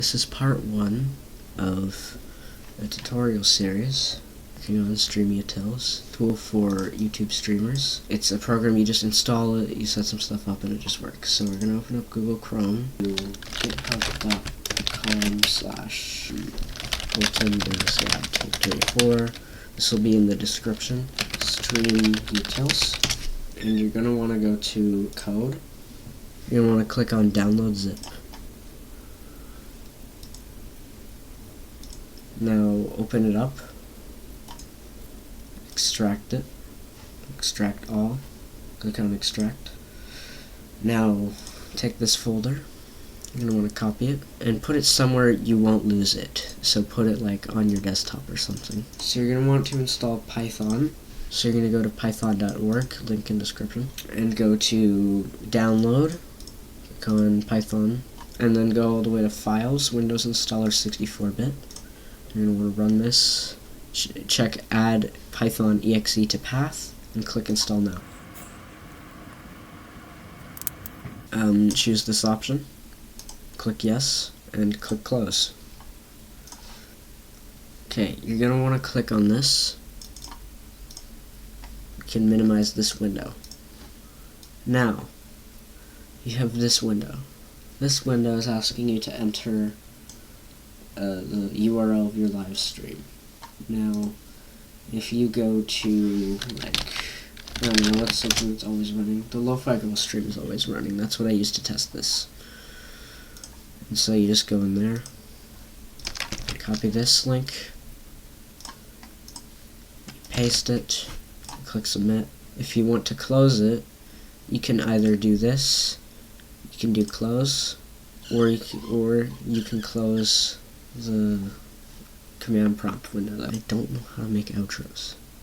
This is part 1 of a tutorial series working on Streamutils, tool for YouTube streamers. It's a program, you just install it, you set some stuff up, and it just works. So we're going to open up Google Chrome, to github.com/Colton-lab234. This will be in the description. Streamutils. And you're going to want to go to code. You're going to want to click on download zip. Now open it up, extract it, extract all, click on extract. Now take this folder, you're going to want to copy it, and put it somewhere you won't lose it. So put it like on your desktop or something. So you're going to want to install Python. So you're going to go to python.org, link in description, and go to download, click on Python, and then go all the way to files, Windows Installer 64-bit. You're going to want to run this, check add Python exe to path, and click install now. Choose this option, click yes, and click close. Okay, you're going to want to click on this. You can minimize this window. Now, you have this window. This window is asking you to enter the URL of your live stream. Now, if you go to, like, I don't know, what's something that's always running? The Lo-Fi Girl stream is always running. That's what I use to test this. And so you just go in there, copy this link, paste it, click submit. If you want to close it, you can either do this, you can do close, or you can close the command prompt window. I don't know how to make outros.